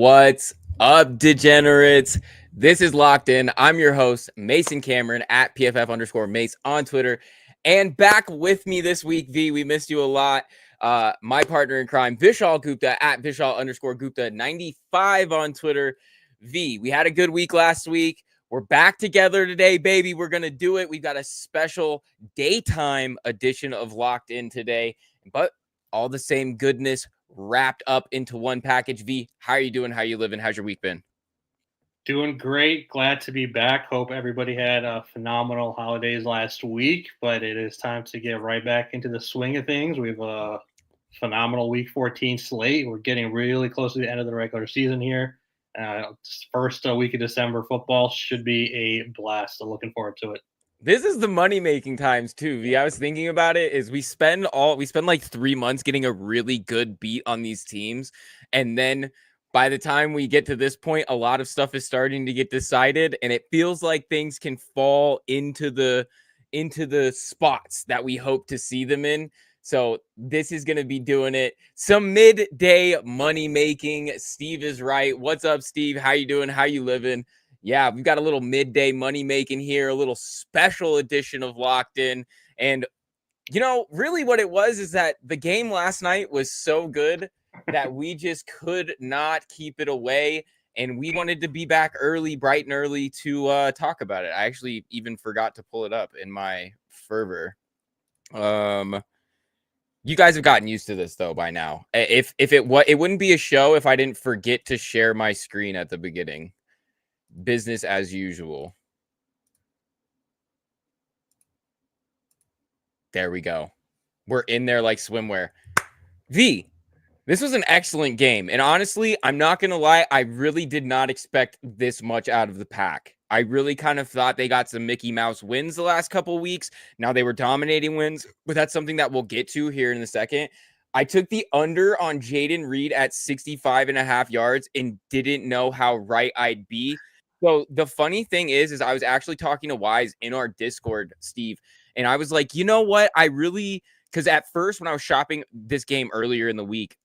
What's up, degenerates? This is Locked In. I'm your host, Mason Cameron, at PFF_Mace on Twitter. And back with me this week, V, we missed you a lot. My partner in crime, Vishaal Gupta, at Vishaal_Gupta 95 on Twitter. V, we had a good week last week. We're back together today, baby. We're going to do it. We've got a special daytime edition of Locked In today. But all the same goodness wrapped up into one package. V, how are you doing? How are you living? How's your week been? Doing great. Glad to be back. Hope everybody had a phenomenal holidays last week, but it is time to get right back into the swing of things. We have a phenomenal week 14 slate. We're getting really close to the end of the regular season here. First week of December football should be a blast. So looking forward to it. This is the money-making times too, V. I was thinking about it, is we spend like 3 months getting a really good beat on these teams. And then by the time we get to this point, a lot of stuff is starting to get decided, and it feels like things can fall into the spots that we hope to see them in. So this is going to be doing it. Some midday money making. Steve is right. What's up, Steve? How you doing? How you living? Yeah, we've got a little midday money making here, a little special edition of Locked In. And, you know, really what it was is that the game last night was so good that we just could not keep it away. And we wanted to be back early, bright and early, to talk about it. I actually even forgot to pull it up in my fervor. You guys have gotten used to this though by now. If it wouldn't be a show if I didn't forget to share my screen at the beginning. Business as usual. There we go. We're in there like swimwear. V, this was an excellent game. And honestly, I'm not going to lie. I really did not expect this much out of the pack. I really kind of thought they got some Mickey Mouse wins the last couple of weeks. Now they were dominating wins, but that's something that we'll get to here in a second. I took the under on Jayden Reed at 65.5 yards and didn't know how right I'd be. So the funny thing is I was actually talking to Wise in our Discord, Steve, and I was like, you know what? Because at first when I was shopping this game earlier in the week,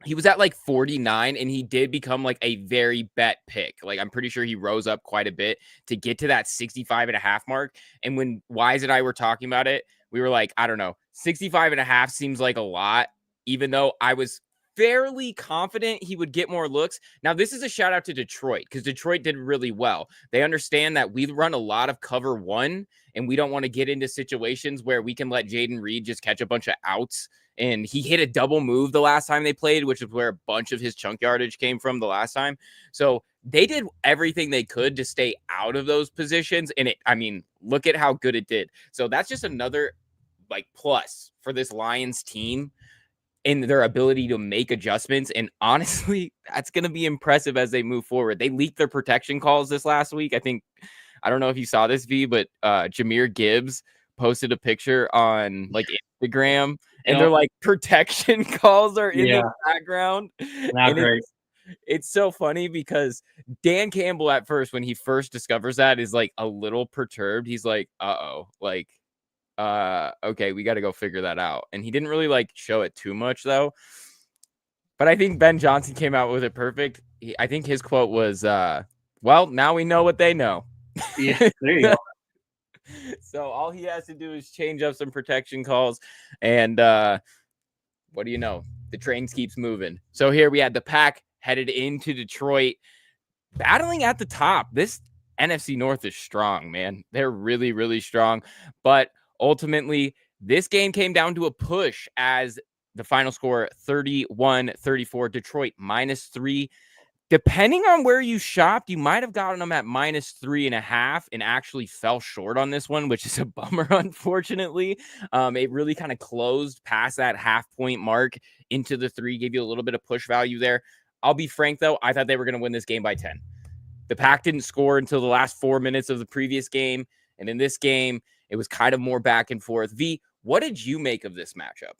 he was at like 49 and he did become like a very bet pick. Like I'm pretty sure he rose up quite a bit to get to that 65.5 mark. And when Wise and I were talking about it, we were like, I don't know, 65.5 seems like a lot, even though I was fairly confident he would get more looks. Now, this is a shout out to Detroit because Detroit did really well. They understand that we run a lot of cover one and we don't want to get into situations where we can let Jayden Reed just catch a bunch of outs. And he hit a double move the last time they played, which is where a bunch of his chunk yardage came from the last time. So they did everything they could to stay out of those positions. And look at how good it did. So that's just another like plus for this Lions team in their ability to make adjustments. And honestly, that's going to be impressive as they move forward. They leaked their protection calls this last week. I don't know if you saw this, V, but Jahmyr Gibbs posted a picture on like Instagram and they're like protection calls are in the background. Not great. It's so funny because Dan Campbell at first, when he first discovers that, is like a little perturbed. He's like, okay, we got to go figure that out. And he didn't really like show it too much though. But I think Ben Johnson came out with it perfect. I think his quote was, well, now we know what they know. Yeah, there you go. So all he has to do is change up some protection calls. And what do you know? The train keeps moving. So here we had the pack headed into Detroit, battling at the top. This NFC North is strong, man. They're really, really strong. But ultimately, this game came down to a push as the final score 31-34, Detroit -3. Depending on where you shopped, you might have gotten them at -3.5 and actually fell short on this one, which is a bummer, unfortunately. It really kind of closed past that half-point mark into the 3, gave you a little bit of push value there. I'll be frank, though. I thought they were going to win this game by 10. The Pack didn't score until the last 4 minutes of the previous game. And in this game, it was kind of more back and forth. V, what did you make of this matchup?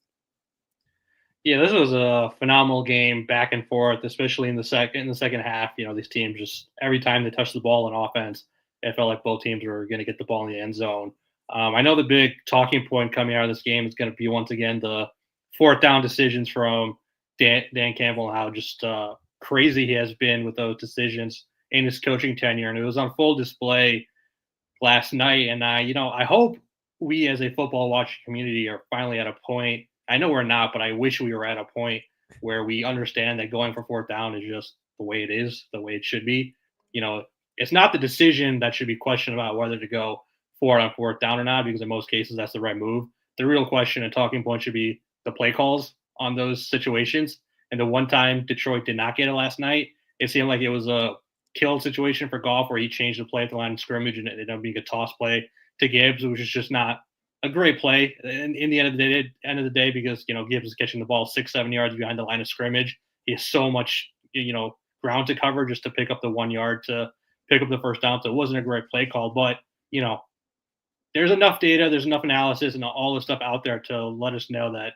Yeah, this was a phenomenal game, back and forth, especially in the second half. You know, these teams just every time they touched the ball in offense, it felt like both teams were going to get the ball in the end zone. I know the big talking point coming out of this game is going to be once again the fourth down decisions from Dan Campbell and how just crazy he has been with those decisions in his coaching tenure. And it was on full display last night. And I hope we as a football watching community are finally at a point. I know we're not, but I wish we were at a point where we understand that going for fourth down is just the way it is, the way it should be. It's not the decision that should be questioned about whether to go for it on fourth down or not, because in most cases that's the right move. The real question and talking point should be the play calls on those situations. And the one time Detroit did not get it last night, it seemed like it was a killed situation for Goff where he changed the play at the line of scrimmage and it ended up being a toss play to Gibbs, which is just not a great play in the end of the day, because Gibbs is catching the ball 6-7 yards behind the line of scrimmage. He has so much ground to cover just to pick up the 1 yard to pick up the first down. So it wasn't a great play call, but there's enough data, there's enough analysis, and all this stuff out there to let us know that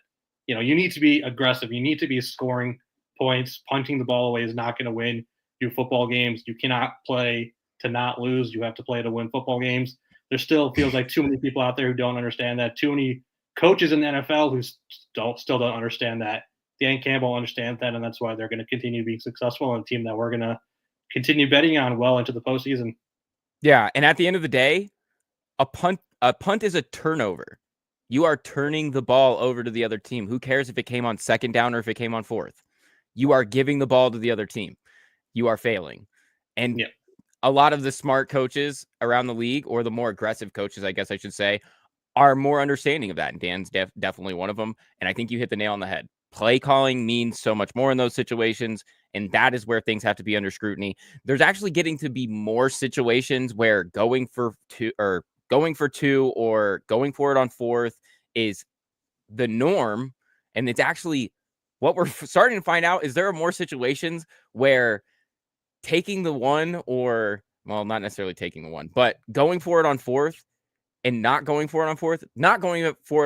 you need to be aggressive. You need to be scoring points. Punting the ball away is not going to win you football games. You cannot play to not lose. You have to play to win football games. There still feels like too many people out there who don't understand that. Too many coaches in the NFL who still don't understand that. Dan Campbell understands that, and that's why they're going to continue being successful on a team that we're going to continue betting on well into the postseason. Yeah, and at the end of the day, a punt is a turnover. You are turning the ball over to the other team. Who cares if it came on second down or if it came on fourth? You are giving the ball to the other team. You are failing. And a lot of the smart coaches around the league, or the more aggressive coaches, I guess I should say, are more understanding of that. And Dan's definitely one of them. And I think you hit the nail on the head. Play calling means so much more in those situations. And that is where things have to be under scrutiny. There's actually getting to be more situations where going for two or going for it on fourth is the norm. And it's actually what we're starting to find out is there are more situations where taking the one, or, well, not necessarily taking the one, but going for it on fourth and not going for it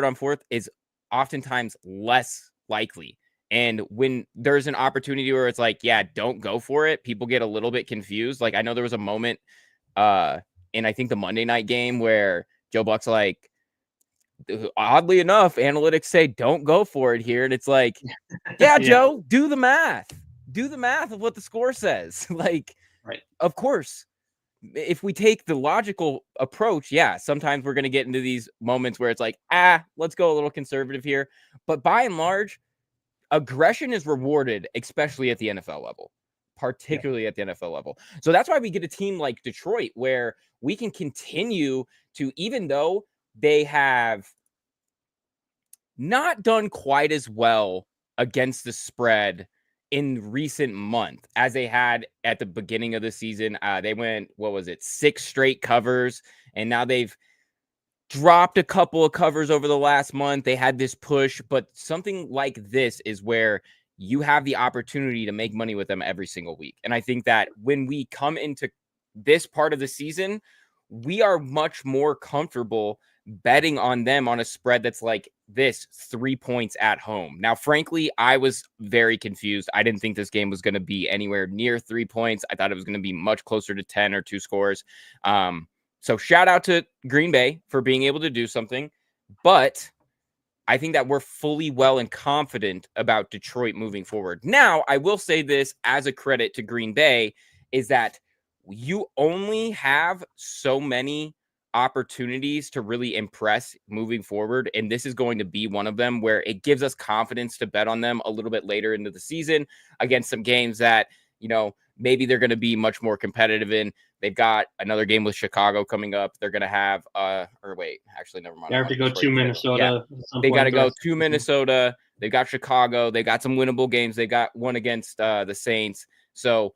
on fourth is oftentimes less likely. And when there's an opportunity where it's like, yeah, don't go for it, people get a little bit confused. Like, I know there was a moment in, I think, the Monday night game where Joe Buck's like, oddly enough, analytics say don't go for it here. And it's like, yeah, Joe, do the math of what the score says. Like, right. Of course, if we take the logical approach, yeah, sometimes we're going to get into these moments where it's like, let's go a little conservative here. But by and large, aggression is rewarded, especially at the NFL level, particularly at the NFL level. So that's why we get a team like Detroit where we can continue to, even though they have not done quite as well against the spread in recent month as they had at the beginning of the season. They went, 6 straight covers, and now they've dropped a couple of covers over the last month. They had this push, but something like this is where you have the opportunity to make money with them every single week. And I think that when we come into this part of the season, we are much more comfortable betting on them on a spread that's like this, 3 points at home. Now, frankly, I was very confused. I didn't think this game was going to be anywhere near 3 points. I thought it was going to be much closer to 10 or 2 scores. So shout out to Green Bay for being able to do something. But I think that we're fully well and confident about Detroit moving forward. Now, I will say this as a credit to Green Bay is that you only have so many opportunities to really impress moving forward. And this is going to be one of them where it gives us confidence to bet on them a little bit later into the season against some games that, maybe they're going to be much more competitive in. They've got another game with Chicago coming up. They're going to have, never mind. They have to go to Minnesota. Yeah. They got to go to Minnesota. They've got Chicago. They got some winnable games. They got one against the Saints. So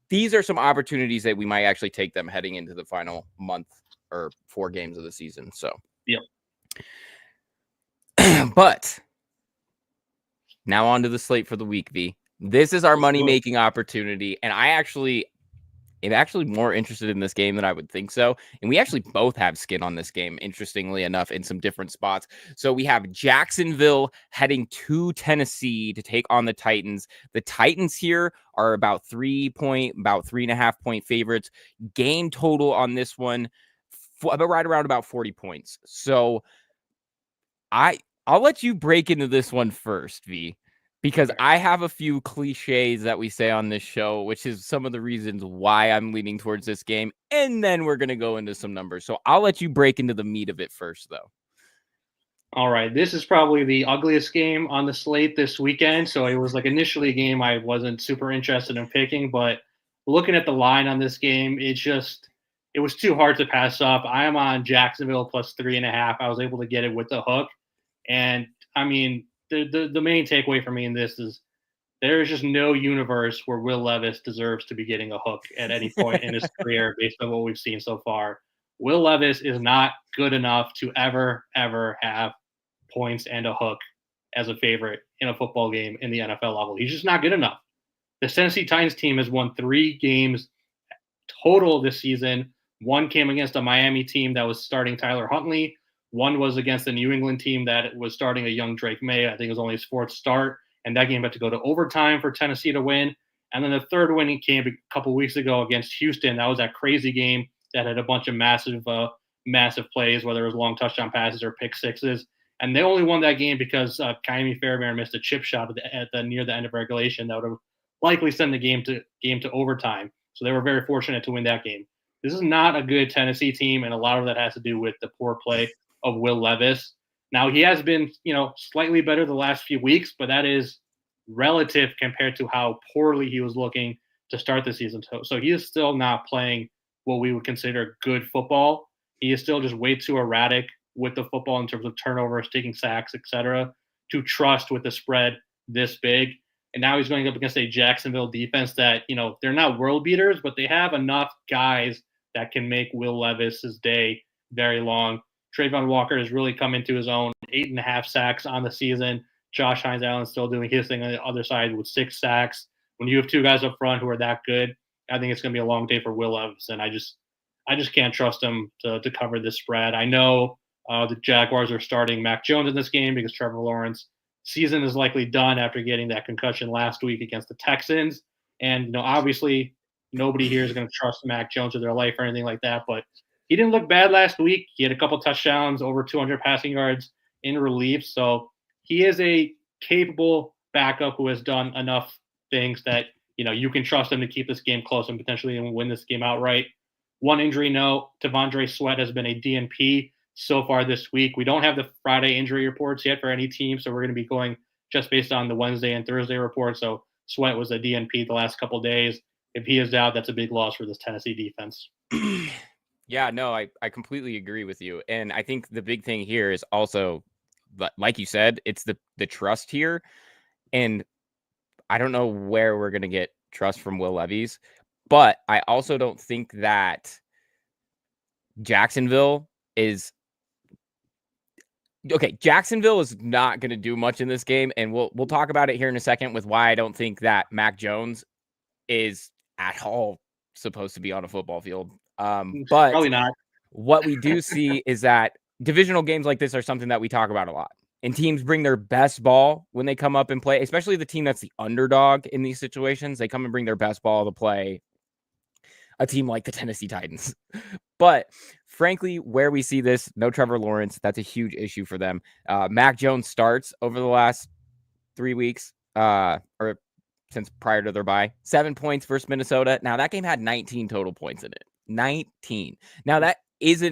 these are some opportunities that we might actually take them heading into the final month or 4 games of the season. So, yep. But now on to the slate for the week, V. This is our money-making opportunity, and I'm actually more interested in this game than I would think so. And we actually both have skin on this game, interestingly enough, in some different spots. So we have Jacksonville heading to Tennessee to take on the Titans. The Titans here are about 3.5 point favorites. Game total on this one, right around about 40 points. So I'll let you break into this one first, V. because I have a few cliches that we say on this show, which is some of the reasons why I'm leaning towards this game. And then we're going to go into some numbers. So I'll let you break into the meat of it first, though. All right, this is probably the ugliest game on the slate this weekend. So it was like initially a game I wasn't super interested in picking, but looking at the line on this game, it was too hard to pass up. I am on Jacksonville plus 3.5. I was able to get it with the hook, and I mean the main takeaway for me in this is there is just no universe where Will Levis deserves to be getting a hook at any point in his career based on what we've seen so far. Will Levis is not good enough to ever have points and a hook as a favorite in a football game in the NFL level. He's just not good enough. The Tennessee Titans team has won 3 games total this season. One came against a Miami team that was starting Tyler Huntley. One was against the New England team that was starting a young Drake May. I think it was only his 4th start. And that game had to go to overtime for Tennessee to win. And then the third win came a couple weeks ago against Houston. That was that crazy game that had a bunch of massive plays, whether it was long touchdown passes or pick sixes. And they only won that game because Kaimi Fairbairn missed a chip shot near the end of regulation that would have likely sent the game to overtime. So they were very fortunate to win that game. This is not a good Tennessee team, and a lot of that has to do with the poor play of Will Levis. Now, he has been, slightly better the last few weeks, but that is relative compared to how poorly he was looking to start the season. So he is still not playing what we would consider good football. He is still just way too erratic with the football in terms of turnovers, taking sacks, etc., to trust with the spread this big. And now he's going up against a Jacksonville defense that, they're not world beaters, but they have enough guys that can make Will Levis's day very long. Trayvon Walker has really come into his own, 8.5 sacks on the season. Josh Hines-Allen still doing his thing on the other side with 6 sacks. When you have 2 guys up front who are that good, I think it's going to be a long day for Will Levis, and I just can't trust him to cover this spread. I know the Jaguars are starting Mac Jones in this game because Trevor Lawrence season is likely done after getting that concussion last week against the Texans. And, obviously nobody here is going to trust Mac Jones with their life or anything like that, but he didn't look bad last week. He had a couple touchdowns, over 200 passing yards in relief. So he is a capable backup who has done enough things that, you can trust him to keep this game close and potentially even win this game outright. One injury note, T'Vondre Sweat has been a DNP so far this week. We don't have the Friday injury reports yet for any team, so we're going to be going just based on the Wednesday and Thursday reports. So Sweat was a DNP the last couple of days. If he is out, that's a big loss for this Tennessee defense. Yeah, no, I completely agree with you. And I think the big thing here is also, like you said, it's the trust here. And I don't know where we're going to get trust from Will Levis, but I also don't think that Jacksonville is not going to do much in this game. And we'll talk about it here in a second with why I don't think that Mac Jones is at all supposed to be on a football field. But probably not. What we do see is that divisional games like this are something that we talk about a lot. And teams bring their best ball when they come up and play, especially the team that's the underdog in these situations. They come and bring their best ball to play a team like the Tennessee Titans. But frankly, where we see this, no Trevor Lawrence, that's a huge issue for them. Mac Jones starts over the last 3 weeks, or since prior to their bye, 7 points versus Minnesota. Now that game had 19 total points in it. 19. Now that is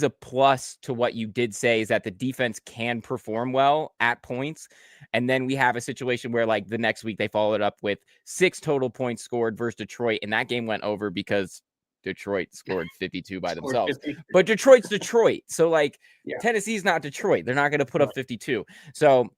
a plus to what you did say, is that the defense can perform well at points. And then we have a situation where, like, the next week they followed up with 6 total points scored versus Detroit. And that game went over because Detroit scored 52 by themselves. 50. But Detroit's Detroit. So, Tennessee's not Detroit. They're not going to put up 52. So,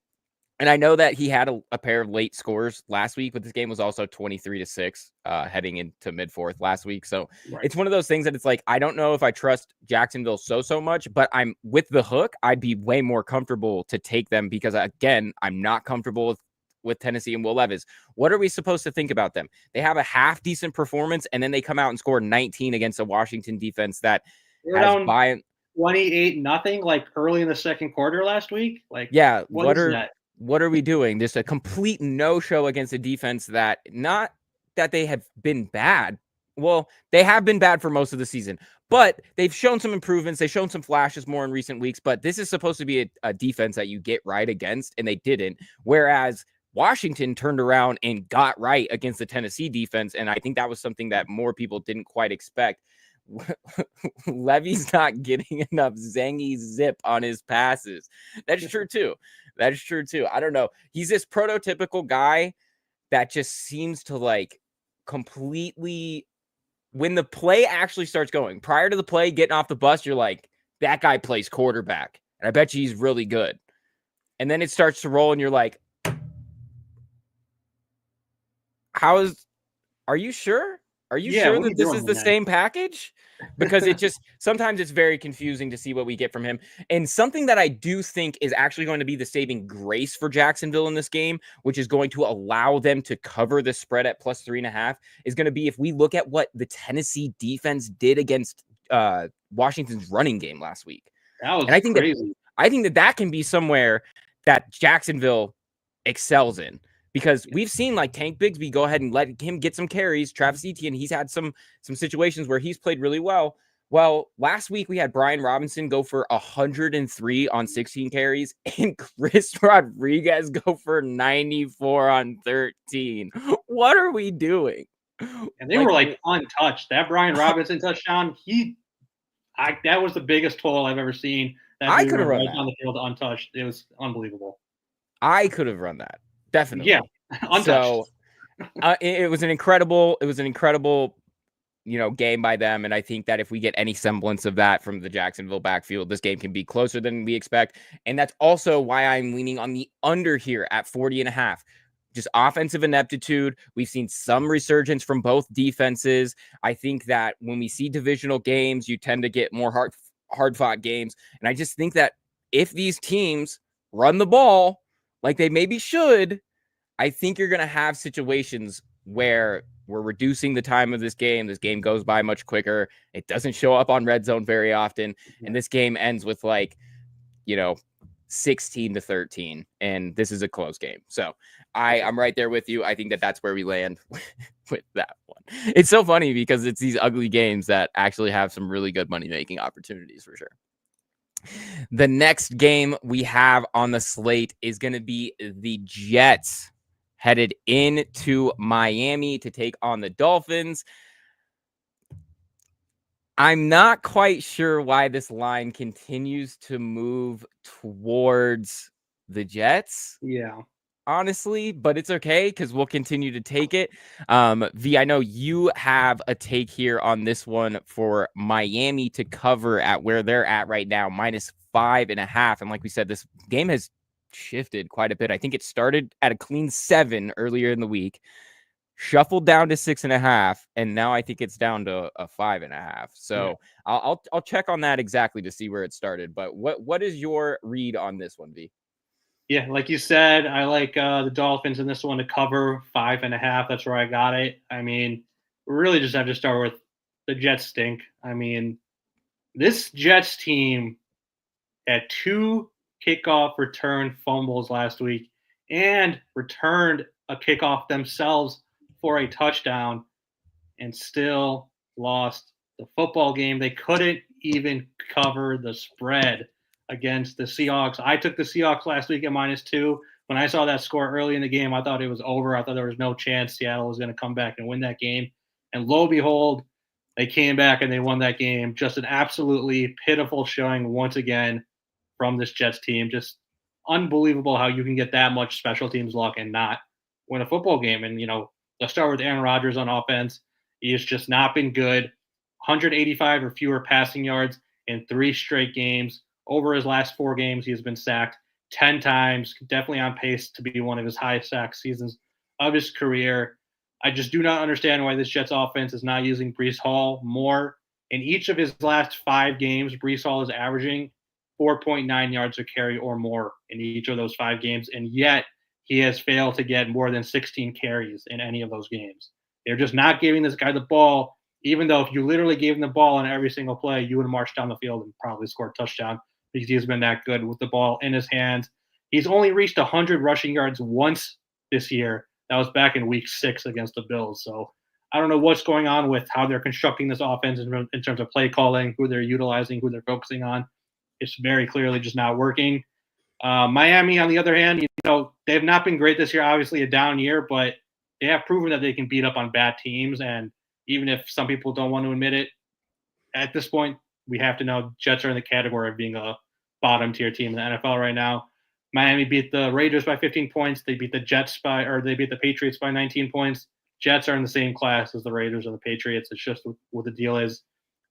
and I know that he had a pair of late scores last week, but this game was also 23-6 heading into mid-4th last week. So It's one of those things that it's like, I don't know if I trust Jacksonville so much, but I'm with the hook. I'd be way more comfortable to take them because, again, I'm not comfortable with Tennessee and Will Levis. What are we supposed to think about them? They have a half decent performance, and then they come out and score 19 against a Washington defense that has 28-0, like early in the second quarter last week. What are we doing? There's a complete no-show against a defense that, not that they have been bad. Well, they have been bad for most of the season, but they've shown some improvements. They've shown some flashes more in recent weeks, but this is supposed to be a defense that you get right against, and they didn't. Whereas Washington turned around and got right against the Tennessee defense. And I think that was something that more people didn't quite expect. Levy's not getting enough zangy zip on his passes. That's true too. That's true too. I don't know. He's this prototypical guy that just seems to like completely, when the play actually starts going, prior to the play getting off the bus, you're like, that guy plays quarterback. And I bet you he's really good. And then it starts to roll and you're like, are you sure? Are you sure that this is the same package? Because it just, sometimes it's very confusing to see what we get from him. And something that I do think is actually going to be the saving grace for Jacksonville in this game, which is going to allow them to cover the spread at +3.5, is going to be if we look at what the Tennessee defense did against Washington's running game last week. That was crazy. I think that can be somewhere that Jacksonville excels in. Because we've seen like Tank Bigsby go ahead and let him get some carries. Travis Etienne, he's had some situations where he's played really well. Well, last week we had Brian Robinson go for 103 on 16 carries and Chris Rodriguez go for 94 on 13. What are we doing? And they were like untouched. That Brian Robinson touchdown, that was the biggest total I've ever seen. I could have run that on the field untouched. It was unbelievable. I could have run that. Definitely. Yeah. Untouched. So it was an incredible, game by them. And I think that if we get any semblance of that from the Jacksonville backfield, this game can be closer than we expect. And that's also why I'm leaning on the under here at 40.5. Just offensive ineptitude. We've seen some resurgence from both defenses. I think that when we see divisional games, you tend to get more hard-fought games. And I just think that if these teams run the ball like they maybe should, I think you're going to have situations where we're reducing the time of this game. This game goes by much quicker. It doesn't show up on red zone very often. And this game ends with 16-13. And this is a close game. So I'm right there with you. I think that that's where we land with that one. It's so funny because it's these ugly games that actually have some really good money-making opportunities for sure. The next game we have on the slate is going to be the Jets headed into Miami to take on the Dolphins. I'm not quite sure why this line continues to move towards the Jets. Yeah. Honestly, but it's okay because we'll continue to take it. V, I know you have a take here on this one for Miami to cover at where they're at right now, -5.5. And like we said, this game has shifted quite a bit. I think it started at a clean 7 earlier in the week, shuffled down to 6.5, and now I think it's down to a 5.5. So yeah. I'll check on that exactly to see where it started. But what is your read on this one, V? Yeah, like you said, I like the Dolphins in this one to cover 5.5. That's where I got it. I mean, we really just have to start with the Jets stink. I mean, this Jets team had 2 kickoff return fumbles last week and returned a kickoff themselves for a touchdown and still lost the football game. They couldn't even cover the spread against the Seahawks. I took the Seahawks last week at -2. When I saw that score early in the game, I thought it was over. I thought there was no chance Seattle was going to come back and win that game. And lo and behold, they came back and they won that game. Just an absolutely pitiful showing once again from this Jets team. Just unbelievable how you can get that much special teams luck and not win a football game. And, let's start with Aaron Rodgers on offense. He has just not been good. 185 or fewer passing yards in 3 straight games. Over his last 4 games, he has been sacked 10 times, definitely on pace to be one of his highest sack seasons of his career. I just do not understand why this Jets offense is not using Breece Hall more. In each of his last 5 games, Breece Hall is averaging 4.9 yards a carry or more in each of those 5 games, and yet he has failed to get more than 16 carries in any of those games. They're just not giving this guy the ball, even though if you literally gave him the ball on every single play, you would have marched down the field and probably scored a touchdown because he has been that good with the ball in his hands. He's only reached 100 rushing yards once this year. That was back in week 6 against the Bills. So I don't know what's going on with how they're constructing this offense in terms of play calling, who they're utilizing, who they're focusing on. It's very clearly just not working. Miami, on the other hand, they have not been great this year. Obviously, a down year, but they have proven that they can beat up on bad teams. And even if some people don't want to admit it, at this point, we have to know Jets are in the category of being a bottom tier team in the NFL right now. Miami beat the Raiders by 15 points. They beat the they beat the Patriots by 19 points. Jets are in the same class as the Raiders and the Patriots. It's just what the deal is.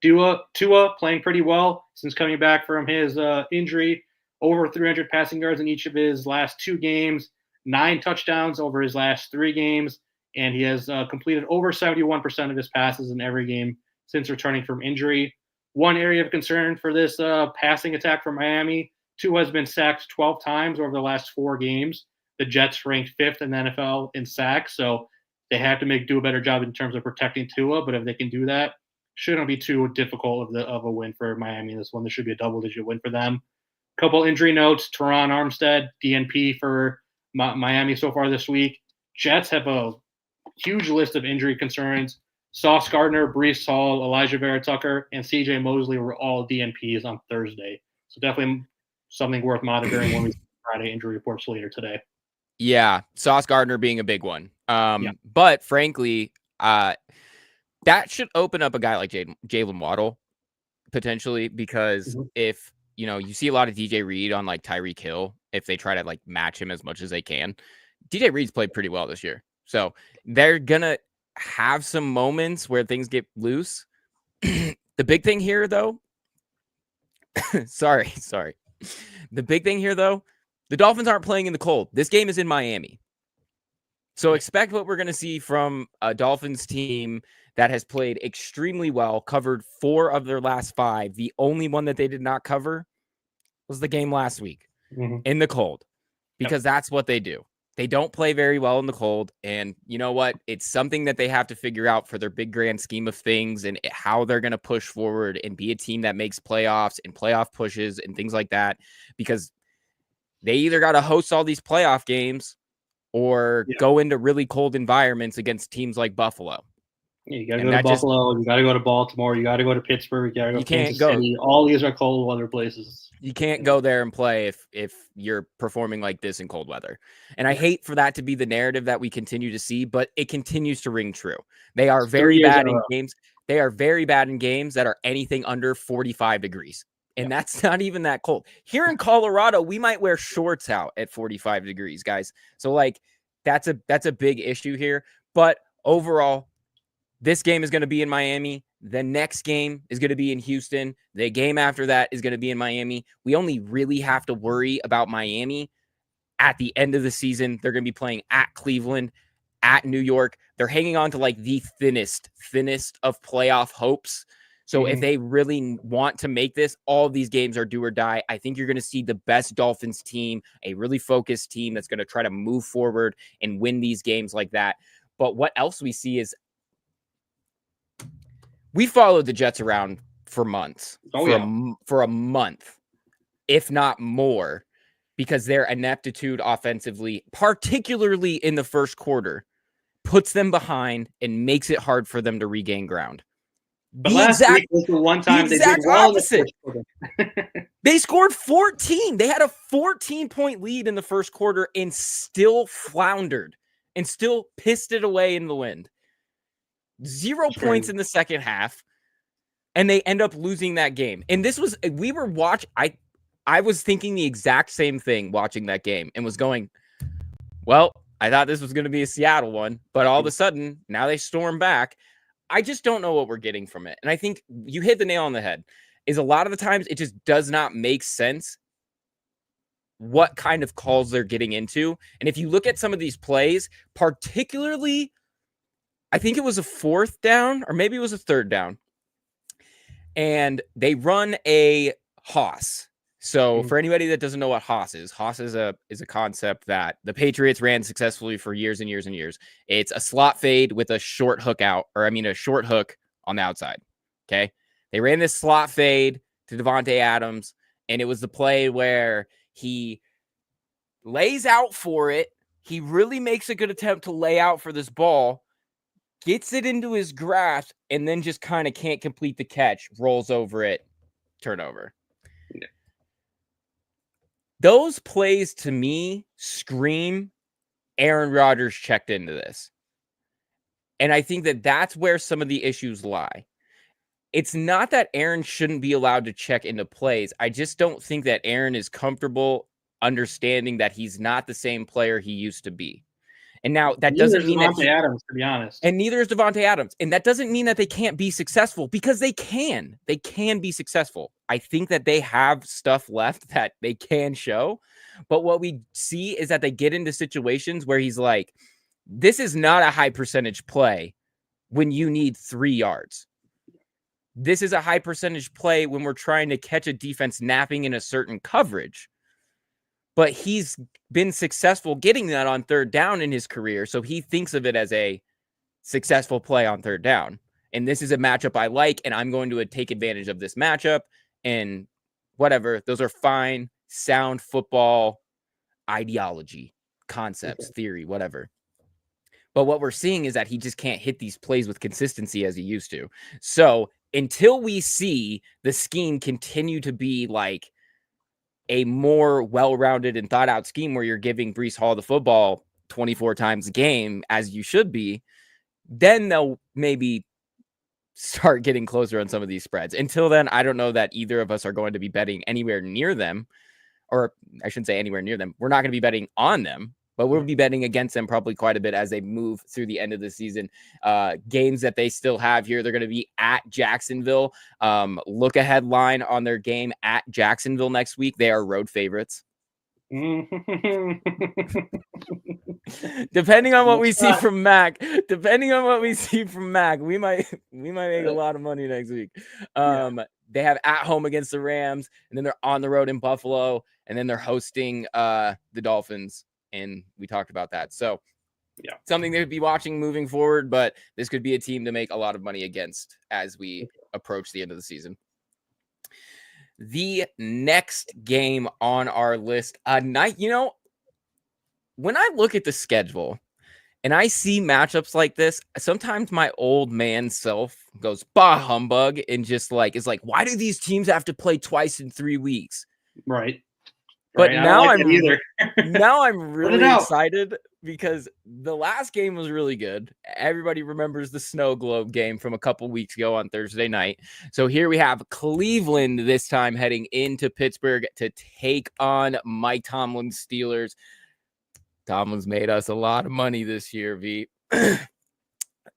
Tua playing pretty well since coming back from his injury. Over 300 passing yards in each of his last 2 games, 9 touchdowns over his last 3 games, and he has completed over 71% of his passes in every game since returning from injury. One area of concern for this passing attack from Miami, Tua has been sacked 12 times over the last 4 games. The Jets ranked 5th in the NFL in sacks, so they have to do a better job in terms of protecting Tua, but if they can do that, shouldn't be too difficult of a win for Miami. This one, this should be a double-digit win for them. Couple injury notes: Teron Armstead, DNP for Miami so far this week. Jets have a huge list of injury concerns. Sauce Gardner, Breece Hall, Elijah Vera Tucker, and CJ Mosley were all DNPs on Thursday. So definitely something worth monitoring when we see Friday injury reports later today. Yeah, Sauce Gardner being a big one. But frankly, that should open up a guy like Jalen Waddle potentially, because if you see a lot of DJ Reed on like Tyreek Hill, if they try to like match him as much as they can. DJ Reed's played pretty well this year. So they're going to have some moments where things get loose. The big thing here, though, sorry. The big thing here, though, the Dolphins aren't playing in the cold. This game is in Miami. So expect what we're going to see from a Dolphins team that has played extremely well, covered 4 of their last 5. The only one that they did not cover was the game last week in the cold, because that's what they do. They don't play very well in the cold. And you know what? It's something that they have to figure out for their big grand scheme of things and how they're going to push forward and be a team that makes playoffs and playoff pushes and things like that, because they either got to host all these playoff games or go into really cold environments against teams like Buffalo. Yeah, you got to go to Buffalo. You got to go to Baltimore. You got to go to Pittsburgh. You got to go to Kansas City. All these are cold weather places. You can't go there and play if you're performing like this in cold weather. And I hate for that to be the narrative that we continue to see, but it continues to ring true. They are very bad in games. They are very bad in games that are anything under 45 degrees. And that's not even that cold. Here in Colorado, we might wear shorts out at 45 degrees, guys. So like that's a big issue here. But overall, this game is going to be in Miami. The next game is going to be in Houston. The game after that is going to be in Miami. We only really have to worry about Miami at the end of the season. They're going to be playing at Cleveland, at New York. They're hanging on to like the thinnest of playoff hopes. So if they really want to make this, all of these games are do or die. I think you're going to see the best Dolphins team, a really focused team that's going to try to move forward and win these games like that. But what else we see is we followed the Jets around for months, for a month, if not more, because their ineptitude offensively, particularly in the first quarter, puts them behind and makes it hard for them to regain ground. But last week was the one time they did well opposite. They scored 14. They had a 14-point lead in the first quarter and still floundered and still pissed it away in the wind. 0 points in the second half, and they end up losing that game. And this was, we were watching, I was thinking the exact same thing watching that game and was going, well, I thought this was going to be a Seattle one, but all of a sudden, now they storm back. I just don't know what we're getting from it. And I think you hit the nail on the head, is a lot of the times it just does not make sense what kind of calls they're getting into. And if you look at some of these plays, particularly, I think it was a 4th down, or maybe it was a 3rd down, and they run a Hoss. So for anybody that doesn't know what Hoss is a concept that the Patriots ran successfully for years and years and years. It's a slot fade with a short hook a short hook on the outside. Okay. They ran this slot fade to Devontae Adams, and it was the play where he lays out for it. He really makes a good attempt to lay out for this ball, gets it into his grasp, and then just kind of can't complete the catch, rolls over it, turnover. Those plays to me scream Aaron Rodgers checked into this. And I think that that's where some of the issues lie. It's not that Aaron shouldn't be allowed to check into plays. I just don't think that Aaron is comfortable understanding that he's not the same player he used to be. And now that doesn't mean that Devontae Adams, to be honest. And neither is Devontae Adams. And that doesn't mean that they can't be successful, because they can. They can be successful. I think that they have stuff left that they can show. But what we see is that they get into situations where he's like, this is not a high percentage play when you need 3 yards. This is a high percentage play when we're trying to catch a defense napping in a certain coverage. But he's been successful getting that on third down in his career. So he thinks of it as a successful play on third down. And this is a matchup I like, and I'm going to take advantage of this matchup and whatever. Those are fine, sound football ideology, concepts, theory, whatever. But what we're seeing is that he just can't hit these plays with consistency as he used to. So until we see the scheme continue to be like a more well-rounded and thought-out scheme where you're giving Breece Hall the football 24 times a game, as you should be, then they'll maybe start getting closer on some of these spreads. Until then, I don't know that either of us are going to be betting anywhere near them, or I shouldn't say anywhere near them. We're not going to be betting on them, but we'll be betting against them probably quite a bit as they move through the end of the season. Games that they still have here, they're going to be at Jacksonville. Look ahead line on their game at Jacksonville next week. They are road favorites. Depending on what we see from Mac, we might make a lot of money next week. They have at home against the Rams, and then they're on the road in Buffalo, and then they're hosting the Dolphins. And we talked about that. So something to be watching moving forward, but this could be a team to make a lot of money against as we approach the end of the season. The next game on our list, when I look at the schedule and I see matchups like this, sometimes my old man self goes, bah humbug, and just like, is like, why do these teams have to play twice in 3 weeks? Right. But now I'm really excited because the last game was really good. Everybody remembers the snow globe game from a couple weeks ago on Thursday night. So here we have Cleveland this time heading into Pittsburgh to take on Mike Tomlin's Steelers. Tomlin's made us a lot of money this year, V.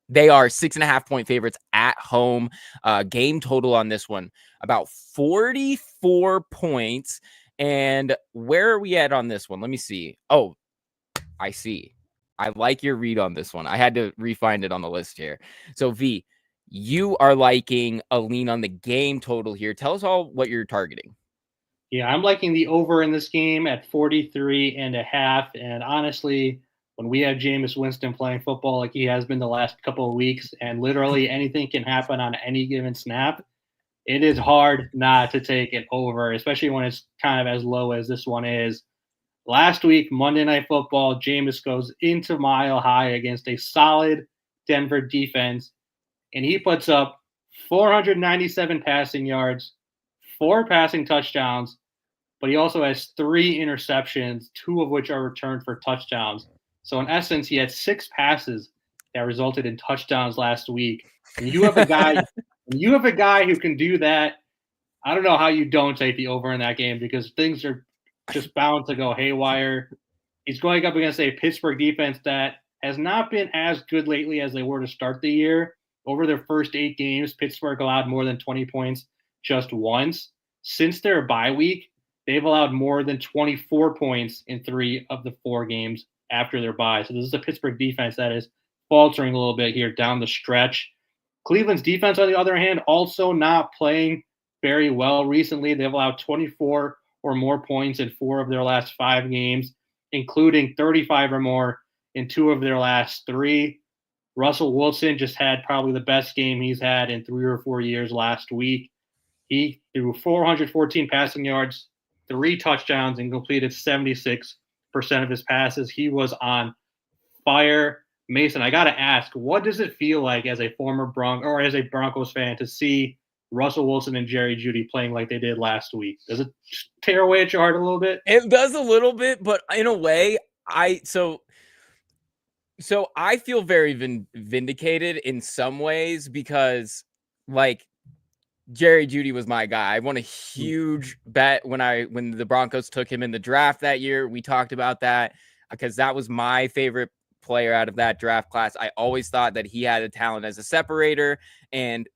They are 6.5-point favorites at home. Game total on this one, about 44 points. And where are we at on this one? Let me see. Oh, I see. I like your read on this one. I had to refine it on the list here. So, V, you are liking a lean on the game total here. Tell us all what you're targeting. Yeah, I'm liking the over in this game at 43.5. And honestly, when we have Jameis Winston playing football like he has been the last couple of weeks, and literally anything can happen on any given snap, it is hard not to take it over, especially when it's kind of as low as this one is. Last week, Monday Night Football, Jameis goes into Mile High against a solid Denver defense, and he puts up 497 passing yards, 4 passing touchdowns, but he also has 3 interceptions, 2 of which are returned for touchdowns. So in essence, he had 6 passes that resulted in touchdowns last week. And you have a guy who can do that. I don't know how you don't take the over in that game, because things are just bound to go haywire. He's going up against a Pittsburgh defense that has not been as good lately as they were to start the year. Over their first 8 games, Pittsburgh allowed more than 20 points just once. Since their bye week, they've allowed more than 24 points in 3 of the 4 games after their bye. So this is a Pittsburgh defense that is faltering a little bit here down the stretch. Cleveland's defense, on the other hand, also not playing very well recently. They've allowed 24 or more points in 4 of their last 5 games, including 35 or more in 2 of their last 3. Russell Wilson just had probably the best game he's had in 3 or 4 years last week. He threw 414 passing yards, 3 touchdowns, and completed 76% of his passes. He was on fire. Mason, I got to ask, what does it feel like as a former Broncos fan to see Russell Wilson and Jerry Jeudy playing like they did last week? Does it tear away at your heart a little bit? It does a little bit, but in a way, so I feel very vindicated in some ways because, like, Jerry Jeudy was my guy. I won a huge bet when the Broncos took him in the draft that year. We talked about that because that was my favorite player out of that draft class. I always thought that he had a talent as a separator, and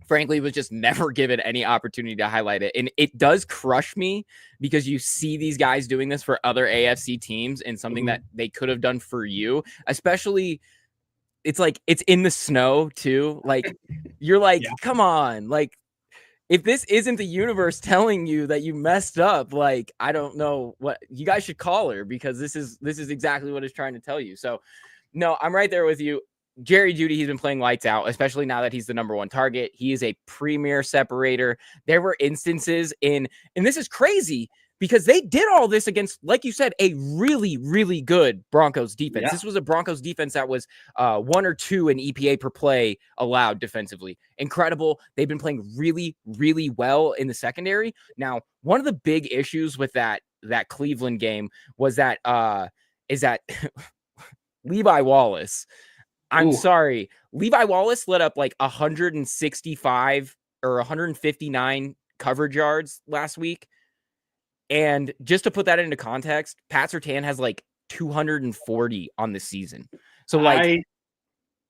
frankly was just never given any opportunity to highlight it. And it does crush me because you see these guys doing this for other AFC teams and something that they could have done for you, especially it's like it's in the snow too. Like you're like, come on, like if this isn't the universe telling you that you messed up, like I don't know what you guys should call her, because this is exactly what it's trying to tell you. So no, I'm right there with you. Jerry Jeudy, he's been playing lights out, especially now that he's the number one target. He is a premier separator. There were instances and this is crazy because they did all this against, like you said, a really, really good Broncos defense. This was a Broncos defense that was 1 or 2 in EPA per play allowed defensively. Incredible. They've been playing really, really well in the secondary. Now, one of the big issues with that Cleveland game was that Levi Wallace. I'm sorry. Levi Wallace let up like 165 or 159 coverage yards last week. And just to put that into context, Pat Surtain has like 240 on the season. So like,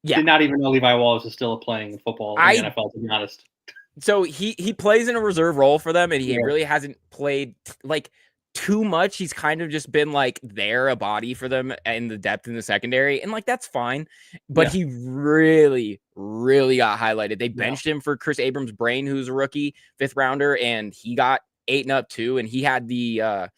did not even know Levi Wallace is still playing football in the NFL, to be honest. So he plays in a reserve role for them, and he really hasn't played like too much. He's kind of just been like there, a body for them in the depth in the secondary. And like, that's fine. But he really, really got highlighted. They benched him for Chris Abrams-Brain, who's a rookie 5th rounder, and he got 8-up too. And he had the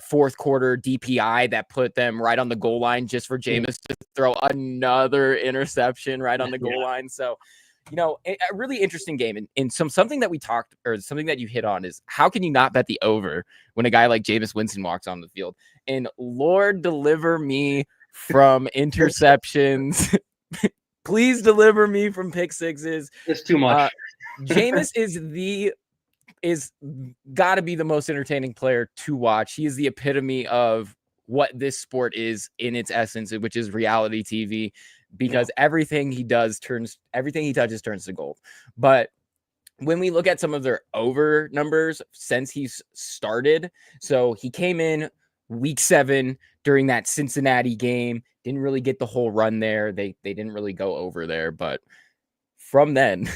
fourth quarter DPI that put them right on the goal line just for Jameis to throw another interception right on the goal line. So, you know, a really interesting game. And something that we talked, or something that you hit on, is how can you not bet the over when a guy like Jameis Winston walks on the field? And Lord, deliver me from interceptions. Please deliver me from pick sixes. It's too much. Jameis is got to be the most entertaining player to watch. He is the epitome of what this sport is in its essence, which is reality TV, because everything he touches turns to gold. But when we look at some of their over numbers since he's started, so he came in week 7 during that Cincinnati game, didn't really get the whole run there. They didn't really go over there, but from then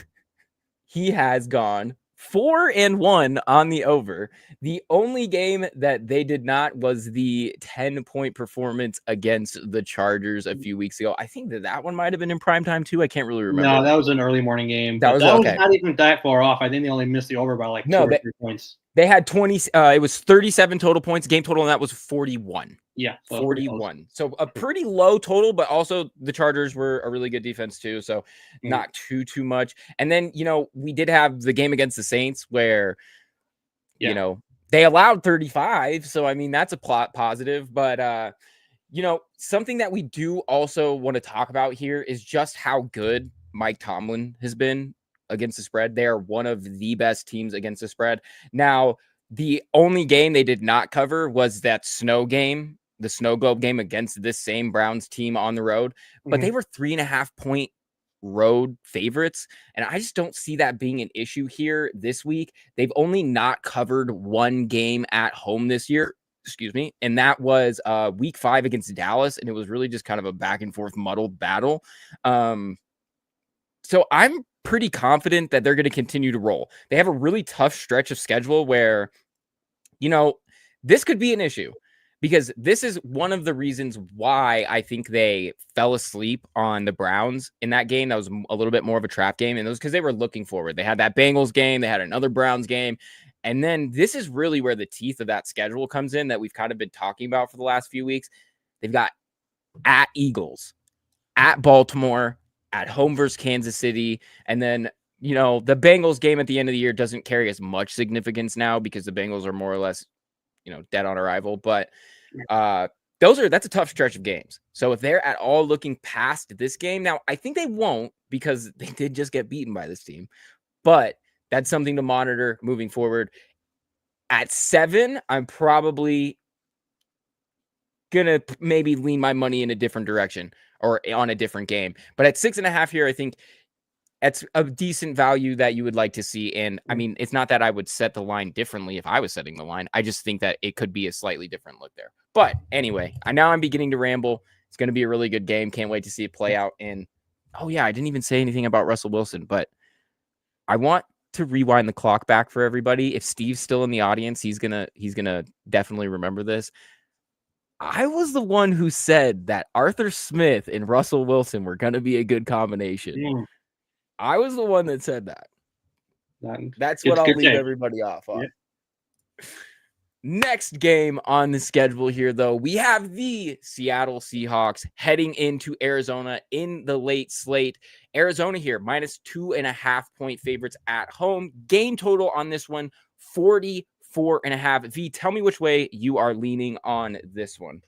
he has gone 4-1 on the over. The only game that they did not was the 10-point performance against the Chargers a few weeks ago. I think that one might have been in prime time too. I can't really remember. No, that was an early morning game. That was not even that far off. I think they only missed the over by like 2 or 3 points. They had 20. It was 37 total points. Game total on that was 41. Yeah, so 41. So a pretty low total, but also the Chargers were a really good defense too. So not too much. And then, you know, we did have the game against the Saints where, you know, they allowed 35. So, I mean, that's a plot positive. But, you know, something that we do also want to talk about here is just how good Mike Tomlin has been against the spread. They are one of the best teams against the spread. Now, the only game they did not cover was that snow game, the snow globe game against this same Browns team on the road, but they were 3.5 point road favorites. And I just don't see that being an issue here this week. They've only not covered one game at home this year. Excuse me. And that was week 5 against Dallas. And it was really just kind of a back and forth muddled battle. So I'm pretty confident that they're going to continue to roll. They have a really tough stretch of schedule where, you know, this could be an issue, because this is one of the reasons why I think they fell asleep on the Browns in that game. That was a little bit more of a trap game. And it was because they were looking forward. They had that Bengals game. They had another Browns game. And then this is really where the teeth of that schedule comes in that we've kind of been talking about for the last few weeks. They've got at Eagles, at Baltimore, at home versus Kansas City. And then, you know, the Bengals game at the end of the year doesn't carry as much significance now because the Bengals are more or less, you know, dead on arrival. But that's a tough stretch of games. So if they're at all looking past this game, now I think they won't, because they did just get beaten by this team. but that's something to monitor moving forward. At 7, I'm probably gonna maybe lean my money in a different direction or on a different game. But at 6.5 here, I think that's a decent value that you would like to see. And I mean, it's not that I would set the line differently if I was setting the line. I just think that it could be a slightly different look there. But anyway, I'm beginning to ramble. It's going to be a really good game. Can't wait to see it play out. And oh yeah, I didn't even say anything about Russell Wilson, but I want to rewind the clock back for everybody. If Steve's still in the audience, he's gonna definitely remember this. I was the one who said that Arthur Smith and Russell Wilson were going to be a good combination. I was the one that said that. That's what I'll leave everybody off on. Yeah. Next game on the schedule here, though, we have the Seattle Seahawks heading into Arizona in the late slate. Arizona here, minus 2.5 point favorites at home. Game total on this one, 44.5. V, tell me which way you are leaning on this one.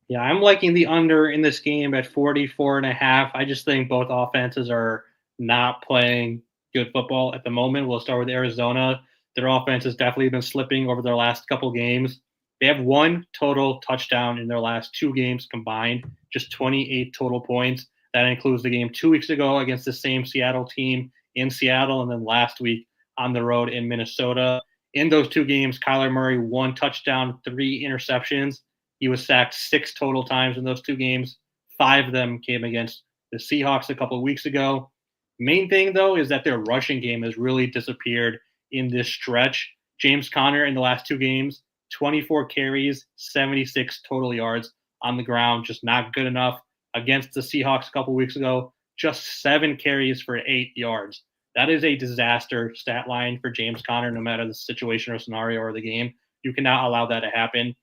Yeah, I'm liking the under in this game at 44.5. I just think both offenses are not playing good football at the moment. We'll start with Arizona. Their offense has definitely been slipping over their last couple games. They have 1 total touchdown in their last 2 games combined, just 28 total points. That includes the game 2 weeks ago against the same Seattle team in Seattle, and then last week on the road in Minnesota. In those 2 games, Kyler Murray 1 touchdown, 3 interceptions. He was sacked 6 total times in those 2 games. 5 of them came against the Seahawks a couple of weeks ago. Main thing, though, is that their rushing game has really disappeared in this stretch. James Conner in the last 2 games, 24 carries, 76 total yards on the ground, just not good enough. Against the Seahawks a couple of weeks ago, just 7 carries for 8 yards. That is a disaster stat line for James Conner, no matter the situation or scenario or the game. You cannot allow that to happen.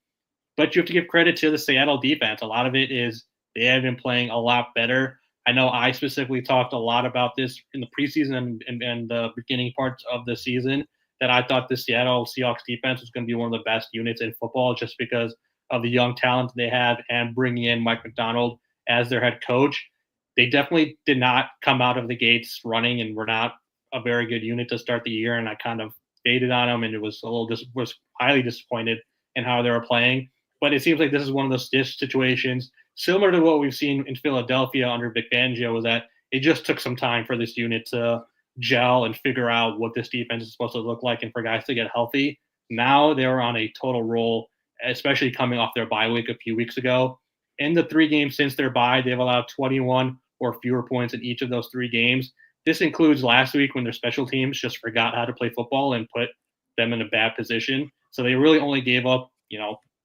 But you have to give credit to the Seattle defense. A lot of it is they have been playing a lot better. I know I specifically talked a lot about this in the preseason and the beginning parts of the season, that I thought the Seattle Seahawks defense was going to be one of the best units in football just because of the young talent they have and bringing in Mike Macdonald as their head coach. They definitely did not come out of the gates running and were not a very good unit to start the year. And I kind of faded on them and it was was highly disappointed in how they were playing. But it seems like this is one of those situations similar to what we've seen in Philadelphia under Vic Fangio, was that it just took some time for this unit to gel and figure out what this defense is supposed to look like and for guys to get healthy. Now they're on a total roll, especially coming off their bye week a few weeks ago. In the 3 games since their bye, they've allowed 21 or fewer points in each of those 3 games. This includes last week when their special teams just forgot how to play football and put them in a bad position. So they really only gave up,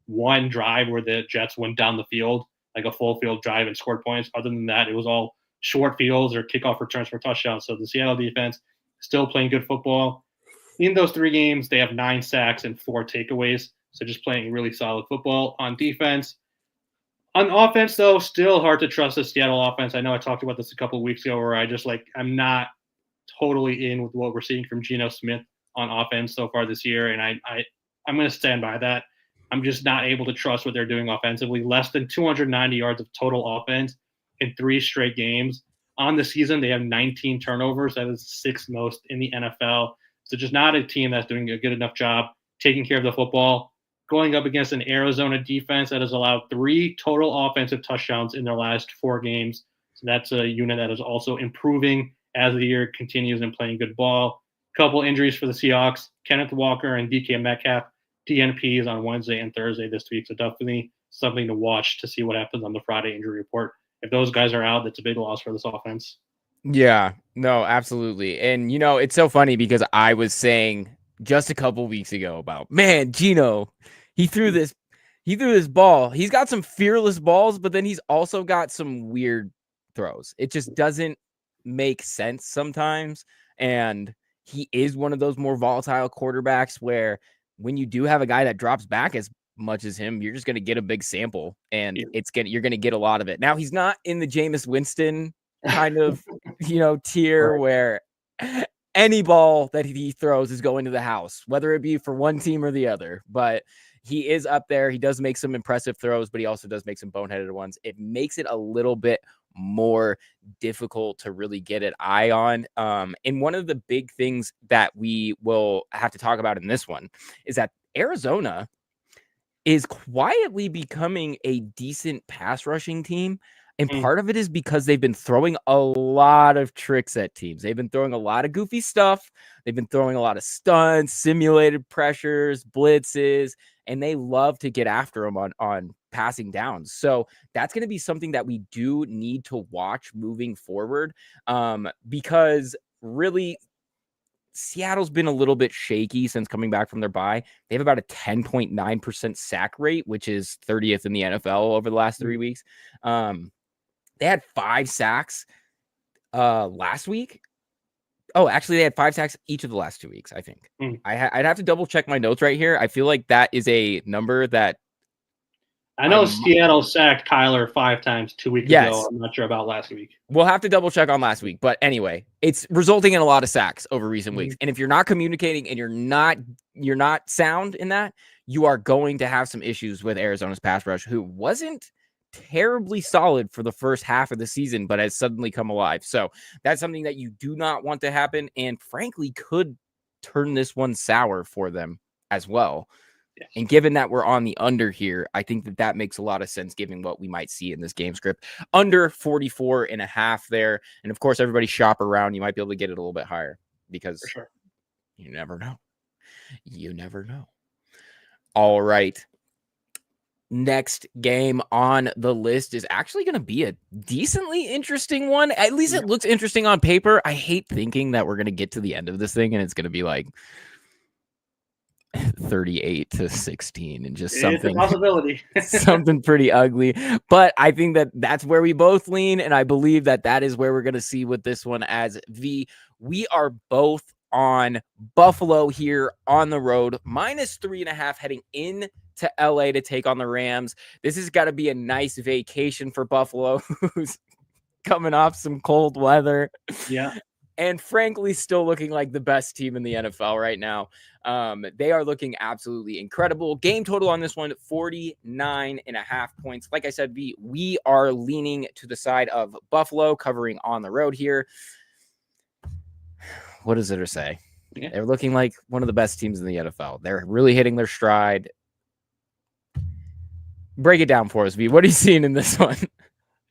1 drive where the Jets went down the field, like a full field drive, and scored points. Other than that, it was all short fields or kickoff returns for touchdowns. So the Seattle defense still playing good football. In those 3 games, they have 9 sacks and 4 takeaways. So just playing really solid football on defense. On offense, though, still hard to trust the Seattle offense. I know I talked about this a couple of weeks ago where I'm not totally in with what we're seeing from Geno Smith on offense so far this year. And I'm going to stand by that. I'm just not able to trust what they're doing offensively. Less than 290 yards of total offense in 3 straight games. On the season, they have 19 turnovers. That is the 6th most in the NFL. So just not a team that's doing a good enough job taking care of the football. Going up against an Arizona defense that has allowed 3 total offensive touchdowns in their last 4 games. So that's a unit that is also improving as the year continues and playing good ball. Couple injuries for the Seahawks. Kenneth Walker and DK Metcalf, DNPs on Wednesday and Thursday this week. So definitely something to watch to see what happens on the Friday injury report. If those guys are out, that's a big loss for this offense. Yeah, no, absolutely. And, it's so funny because I was saying just a couple weeks ago about, man, Geno, he threw this ball. He's got some fearless balls, but then he's also got some weird throws. It just doesn't make sense sometimes. And he is one of those more volatile quarterbacks where when you do have a guy that drops back as much as him, you're just going to get a big sample and you're going to get a lot of it. Now he's not in the Jameis Winston kind of, tier where any ball that he throws is going to the house, whether it be for one team or the other, but he is up there. He does make some impressive throws, but he also does make some boneheaded ones. It makes it a little bit more difficult to really get an eye on. And one of the big things that we will have to talk about in this one is that Arizona is quietly becoming a decent pass rushing team. And part of it is because they've been throwing a lot of tricks at teams. They've been throwing a lot of goofy stuff. They've been throwing a lot of stunts, simulated pressures, blitzes, and they love to get after them on passing downs. So that's going to be something that we do need to watch moving forward, because really Seattle's been a little bit shaky since coming back from their bye. They have about a 10.9% sack rate, which is 30th in the NFL over the last 3 weeks. They had 5 sacks last week. Oh, actually, they had 5 sacks each of the last 2 weeks, I think. I'd have to double check my notes right here. I feel like that is a number that I know Seattle sacked Kyler 5 times 2 weeks ago. I'm not sure about last week. We'll have to double check on last week. But anyway, it's resulting in a lot of sacks over recent weeks. And if you're not communicating and you're not sound in that, you are going to have some issues with Arizona's pass rush, who wasn't terribly solid for the first half of the season, but has suddenly come alive. So that's something that you do not want to happen, and frankly could turn this one sour for them as well. Yes. And given that we're on the under here, I think that makes a lot of sense given what we might see in this game script. Under 44.5 there. And of course, everybody shop around. You might be able to get it a little bit higher because you never know. You never know. All right. Next game on the list is actually going to be a decently interesting one. At least it looks interesting on paper. I hate thinking that we're going to get to the end of this thing and it's going to be like 38-16 and just something, it's a possibility. something pretty ugly. But I think that that's where we both lean. And I believe that that is where we're going to see with this one as V. We are both on Buffalo here on the road, -3.5 heading in to LA to take on the Rams. This has got to be a nice vacation for Buffalo, who's coming off some cold weather. Yeah. And frankly, still looking like the best team in the NFL right now. They are looking absolutely incredible. Game total on this one, 49.5 points. Like I said, we are leaning to the side of Buffalo, covering on the road here. What does it say? Yeah. They're looking like one of the best teams in the NFL. They're really hitting their stride. Break it down for us, V. What are you seeing in this one?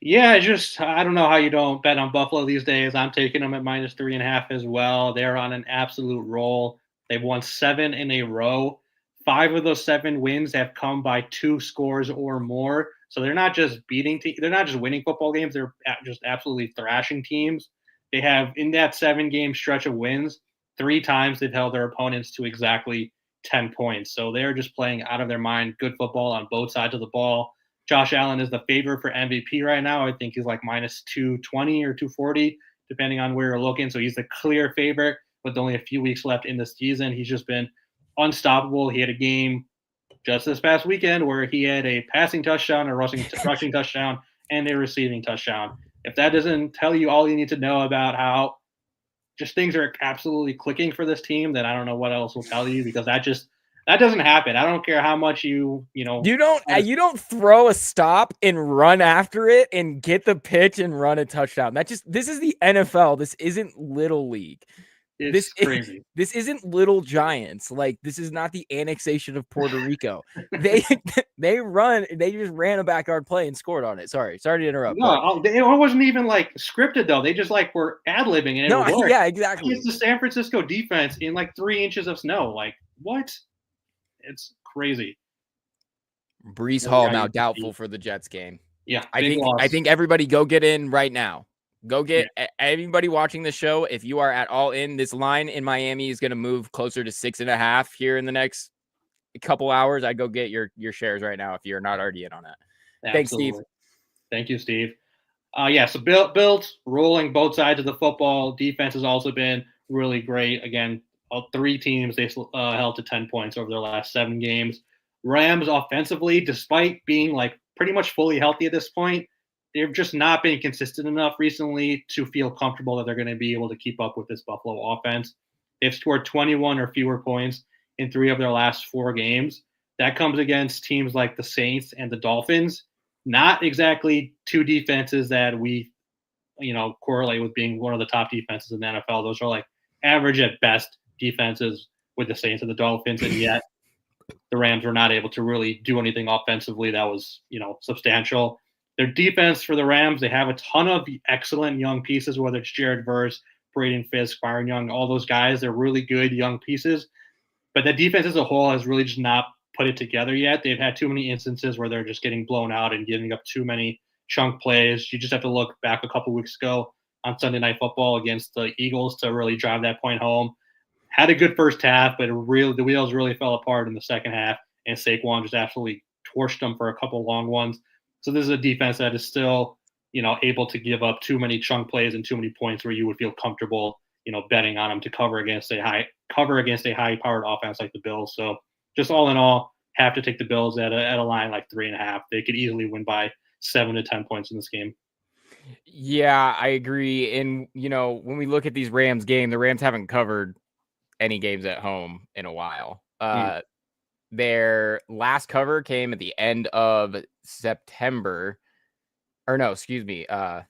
Yeah, I don't know how you don't bet on Buffalo these days. I'm taking them at -3.5 as well. They're on an absolute roll. They've won 7 in a row. 5 of those 7 wins have come by 2 scores or more. So they're not just they're not just winning football games. They're just absolutely thrashing teams. They have, in that 7-game stretch of wins, 3 times they've held their opponents to exactly 10 points. So they're just playing out of their mind. Good football on both sides of the ball. Josh Allen is the favorite for MVP right now. I think he's like -220 or 240, depending on where you're looking. So he's the clear favorite with only a few weeks left in the season. He's just been unstoppable. He had a game just this past weekend where he had a passing touchdown, a rushing touchdown, and a receiving touchdown. If that doesn't tell you all you need to know about how just things are absolutely clicking for this team, then I don't know what else will tell you, because that doesn't happen. I don't care how much you don't throw a stop and run after it and get the pitch and run a touchdown. This is the NFL. This isn't Little League. It's crazy. This isn't Little Giants. Like, this is not the annexation of Puerto Rico. They just ran a backyard play and scored on it. Sorry to interrupt. No, it wasn't even like scripted though. They just like were ad-libbing and it worked. Yeah, exactly. It's the San Francisco defense in like 3 inches of snow. Like, what? It's crazy. Breece Hall now doubtful for the Jets game. Yeah, I think everybody go get in right now. Go get everybody watching the show. If you are at all in, this line in Miami is going to move closer to 6.5 here in the next couple hours. I'd go get your shares right now if you're not already in on that. Absolutely. Thanks, Steve. Thank you, Steve. So Bills rolling both sides of the football. Defense has also been really great. Again, 3 teams they held to 10 points over their last 7 games. Rams offensively, despite being like pretty much fully healthy at this point, they've just not been consistent enough recently to feel comfortable that they're going to be able to keep up with this Buffalo offense. They've scored 21 or fewer points in 3 of their last 4 games. That comes against teams like the Saints and the Dolphins. Not exactly 2 defenses that we correlate with being one of the top defenses in the NFL. Those are like average at best defenses with the Saints and the Dolphins, and yet the Rams were not able to really do anything offensively that was, substantial. Their defense for the Rams, they have a ton of excellent young pieces, whether it's Jared Verse, Braden Fisk, Byron Young, all those guys. They're really good young pieces. But the defense as a whole has really just not put it together yet. They've had too many instances where they're just getting blown out and giving up too many chunk plays. You just have to look back a couple weeks ago on Sunday Night Football against the Eagles to really drive that point home. Had a good first half, but the wheels really fell apart in the second half, and Saquon just absolutely torched them for a couple long ones. So this is a defense that is still, able to give up too many chunk plays and too many points where you would feel comfortable, betting on them to cover against a high-powered offense like the Bills. So just all in all, have to take the Bills at a line like 3.5. They could easily win by 7 to 10 points in this game. Yeah, I agree. And, when we look at these Rams game, the Rams haven't covered any games at home in a while. Their last cover came at the end of September. Or no, excuse me. I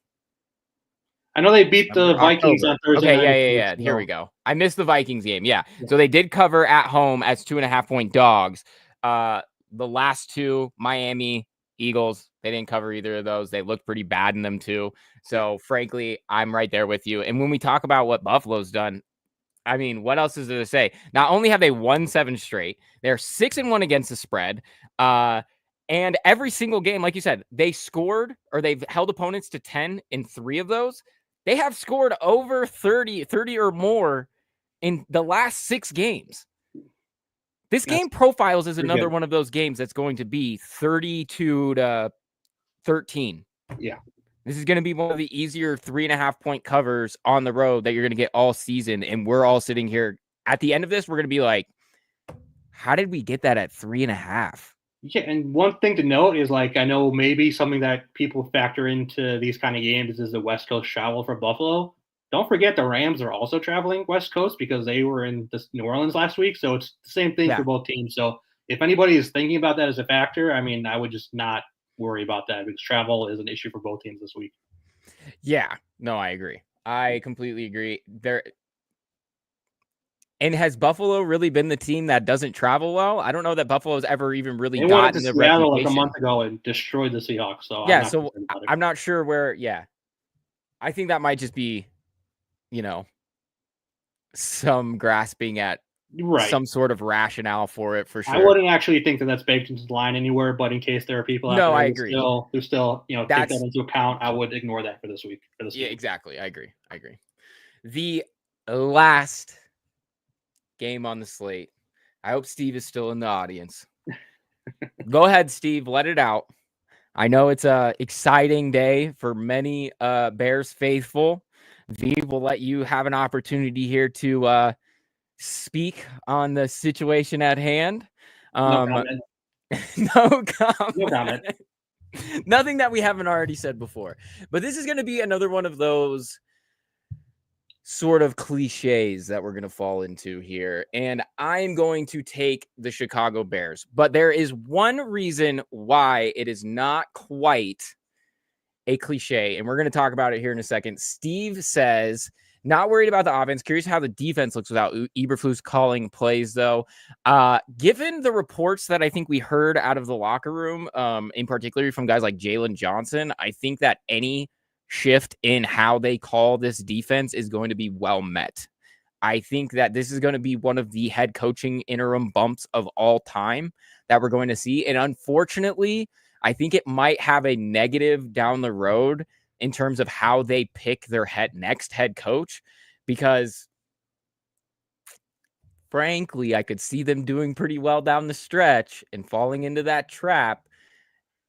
know they beat the Vikings on Thursday night. Okay, yeah. Here we go. I missed the Vikings game. Yeah. So they did cover at home as 2.5-point dogs. The last two, Miami, Eagles, they didn't cover either of those. They looked pretty bad in them too. So frankly, I'm right there with you. And when we talk about what Buffalo's done, I mean, what else is there to say? Not only have they won 7 straight, they're 6-1 against the spread. And every single game, like you said, they scored or they've held opponents to 10 in 3 of those. They have scored over 30 or more in the last 6 games. This game profiles as another one of those games that's going to be 32 to 13. Yeah. This is going to be one of the easier 3.5-point covers on the road that you're going to get all season. And we're all sitting here at the end of this. We're going to be like, how did we get that at 3.5? Yeah. And one thing to note is, like, I know maybe something that people factor into these kind of games is the West Coast travel for Buffalo. Don't forget the Rams are also traveling West Coast because they were in New Orleans last week. So it's the same thing for both teams. So if anybody is thinking about that as a factor, I mean, I would just not worry about that because travel is an issue for both teams this week. Yeah, no, I agree. I completely agree. And has Buffalo really been the team that doesn't travel well? I don't know that Buffalo's ever even really gotten the reputation. Like a month ago and destroyed the Seahawks. So yeah, I'm not sure where. Yeah, I think that might just be, some grasping at some sort of rationale for it, for sure. I wouldn't actually think that that's baked into the line anywhere, but in case there are people out there I agree. who still take that into account, I would ignore that for this week. Yeah, exactly. I agree. The last game on the slate. I hope Steve is still in the audience. Go ahead, Steve. Let it out. I know it's a exciting day for many Bears faithful. V will let you have an opportunity here to speak on the situation at hand. No comment. No comment. Nothing that we haven't already said before. But this is going to be another one of those sort of cliches that we're going to fall into here. And I'm going to take the Chicago Bears. But there is one reason why it is not quite a cliche. And we're going to talk about it here in a second. Steve says, not worried about the offense. Curious how the defense looks without Eberflus calling plays, though. Given the reports that I think we heard out of the locker room, in particular from guys like Jalen Johnson, I think that any shift in how they call this defense is going to be well met. I think that this is going to be one of the head coaching interim bumps of all time that we're going to see. And unfortunately, I think it might have a negative down the road in terms of how they pick their next head coach, because frankly, I could see them doing pretty well down the stretch and falling into that trap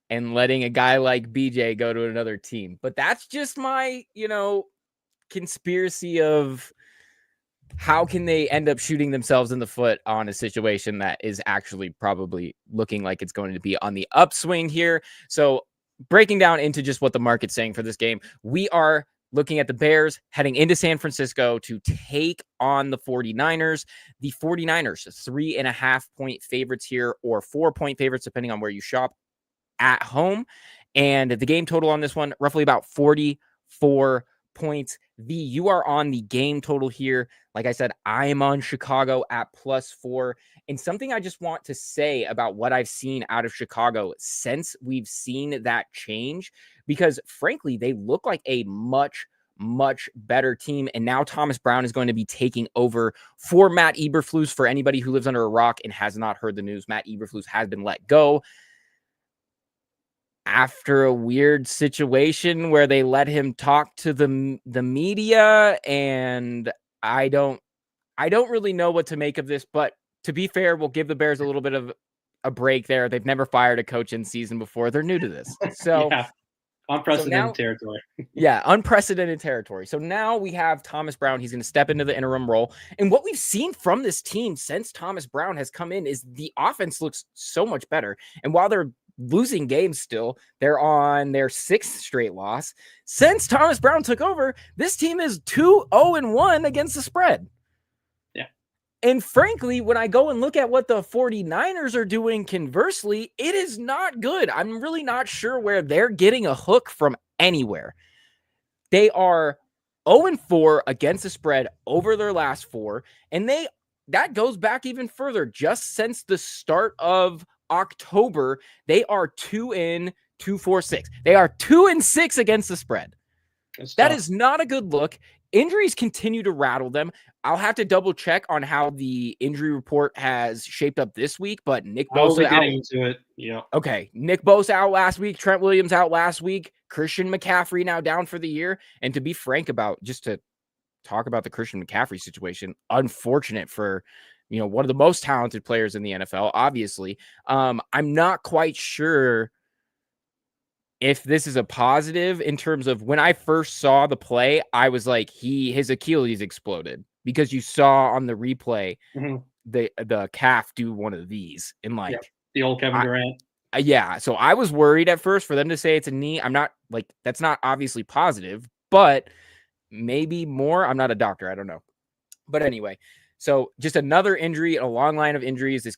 and letting a guy like BJ go to another team. But that's just my, conspiracy of how can they end up shooting themselves in the foot on a situation that is actually probably looking like it's going to be on the upswing here. So breaking down into just what the market's saying for this game, we are looking at the Bears heading into San Francisco to take on the 49ers. The 49ers, 3.5-point favorites here, or 4-point favorites, depending on where you shop, at home. And the game total on this one, roughly about 44 4 points. V, you are on the game total here. Like I said, I am on Chicago at +4. And something I just want to say about what I've seen out of Chicago since we've seen that change, because frankly, they look like a much better team. And now Thomas Brown is going to be taking over for Matt Eberflus. For anybody who lives under a rock and has not heard the news, Matt Eberflus has been let go after a weird situation where they let him talk to the media, and I don't really know what to make of this, but to be fair, we'll give the Bears a little bit of a break there. They've never fired a coach in season before. They're new to this. So yeah, unprecedented territory. Yeah, unprecedented territory. So now we have Thomas Brown. He's going to step into the interim role. And what we've seen from this team since Thomas Brown has come in is the offense looks so much better. And while they're losing games still, they're on their 6th straight loss. Since Thomas Brown took over, this team is 2-0-1 against the spread. Yeah. And frankly, when I go and look at what the 49ers are doing conversely, it is not good. I'm really not sure where they're getting a hook from anywhere. They are 0-4 against the spread over their last 4, and that goes back even further. Just since the start of October, they are 2-2-4-6. They are 2-6 against the spread. That is not a good look. Injuries continue to rattle them. I'll have to double check on how the injury report has shaped up this week, but Nick Bosa out. Into it. Yeah. Okay. Nick Bosa out last week. Trent Williams out last week. Christian McCaffrey now down for the year. And to be frank just to talk about the Christian McCaffrey situation, unfortunate for, one of the most talented players in the NFL, obviously. I'm not quite sure if this is a positive in terms of when I first saw the play, I was like, his Achilles exploded, because you saw on the replay the calf do one of these, and the old Kevin Durant. Yeah. So I was worried at first. For them to say it's a knee, I'm not that's not obviously positive, but maybe more. I'm not a doctor. I don't know. But anyway, so just another injury, a long line of injuries. This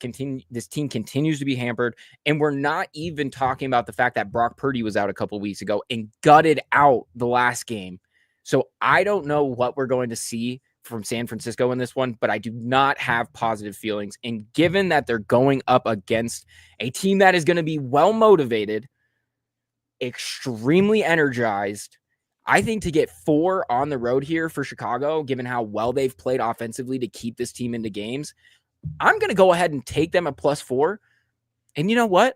team continues to be hampered. And we're not even talking about the fact that Brock Purdy was out a couple of weeks ago and gutted out the last game. So I don't know what we're going to see from San Francisco in this one, but I do not have positive feelings. And given that they're going up against a team that is going to be well motivated, extremely energized, I think to get 4 on the road here for Chicago, given how well they've played offensively to keep this team into games, I'm going to go ahead and take them at +4. And you know what?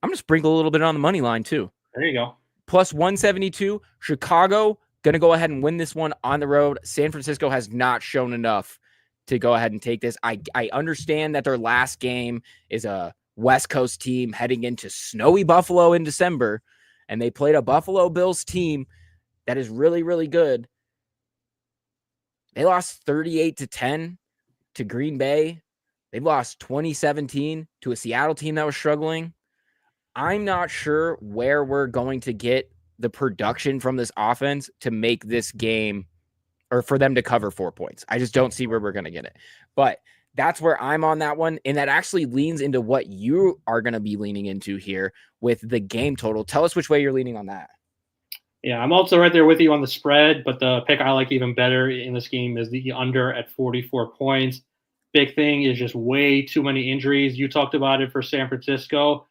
I'm going to sprinkle a little bit on the money line too. There you go. +172. Chicago going to go ahead and win this one on the road. San Francisco has not shown enough to go ahead and take this. I understand that their last game is a West Coast team heading into snowy Buffalo in December, and they played a Buffalo Bills team that is really, really good. They lost 38-10 to Green Bay. They've lost 2017 to a Seattle team that was struggling. I'm not sure where we're going to get the production from this offense to make this game, or for them to cover 4 points. I just don't see where we're going to get it. But that's where I'm on that one. And that actually leans into what you are going to be leaning into here with the game total. Tell us which way you're leaning on that. Yeah, I'm also right there with you on the spread, but the pick I like even better in this game is the under at 44 points. Big thing is just way too many injuries. You talked about it for San Francisco.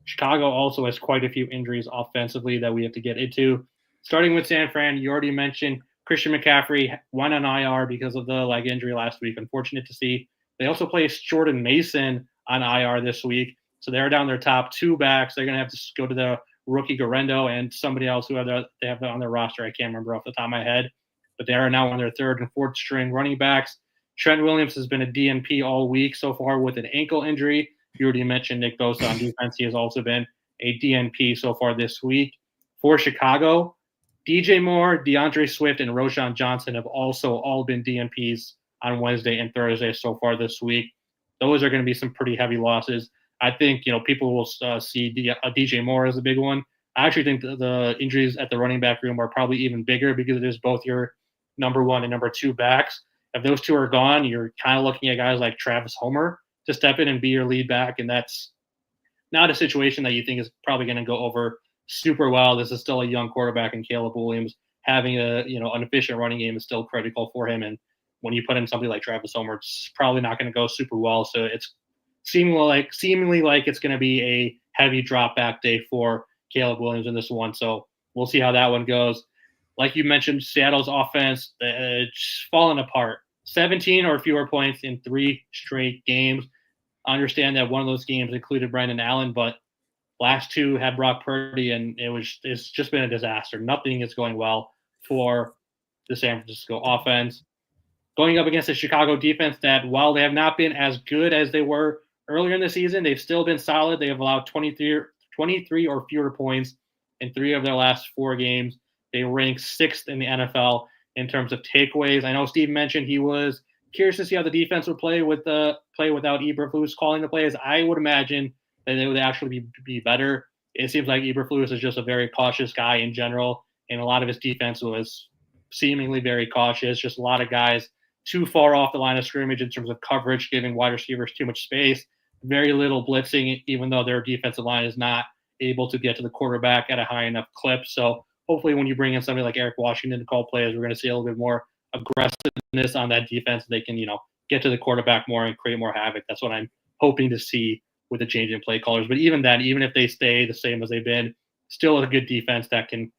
Chicago also has quite a few injuries offensively that we have to get into. Starting with San Fran, you already mentioned Christian McCaffrey went on IR because of the leg injury last week. Unfortunate to see. They also placed Jordan Mason on IR this week. So they're down their top 2 backs. They're going to have to go to the rookie Garendo and somebody else who they have on their roster. I can't remember off the top of my head. But they are now on their 3rd and 4th string running backs. Trent Williams has been a DNP all week so far with an ankle injury. You already mentioned Nick Bosa on defense. He has also been a DNP so far this week. For Chicago, DJ Moore, DeAndre Swift, and Roschon Johnson have also all been DNPs on Wednesday and Thursday so far this week. Those are going to be some pretty heavy losses. I think people will see DJ Moore as a big one. I actually think the injuries at the running back room are probably even bigger because it is both your number 1 and number 2 backs. If those 2 are gone, you're kind of looking at guys like Travis Homer to step in and be your lead back, and that's not a situation that you think is probably going to go over super well. This is still a young quarterback in Caleb Williams. Having an efficient running game is still critical for him. And when you put in somebody like Travis Homer, it's probably not going to go super well. So it's seemingly like it's going to be a heavy drop back day for Caleb Williams in this one. So we'll see how that one goes. Like you mentioned, Seattle's offense, it's fallen apart. 17 or fewer points in 3 straight games. I understand that one of those games included Brandon Allen, but last 2 had Brock Purdy, and it's just been a disaster. Nothing is going well for the San Francisco offense. Going up against the Chicago defense that, while they have not been as good as they were earlier in the season, they've still been solid. They have allowed 23 or fewer points in 3 of their last 4 games. They rank 6th in the NFL in terms of takeaways. I know Steve mentioned he was curious to see how the defense would play without Eberflus calling the plays. I would imagine that they would actually be better. It seems like Eberflus is just a very cautious guy in general, and a lot of his defense was seemingly very cautious. Just a lot of guys too far off the line of scrimmage in terms of coverage, giving wide receivers too much space. Very little blitzing, even though their defensive line is not able to get to the quarterback at a high enough clip. So hopefully when you bring in somebody like Eric Washington to call plays, we're going to see a little bit more aggressiveness on that defense. They can, get to the quarterback more and create more havoc. That's what I'm hoping to see with the change in play callers. But even then, even if they stay the same as they've been, still a good defense that can,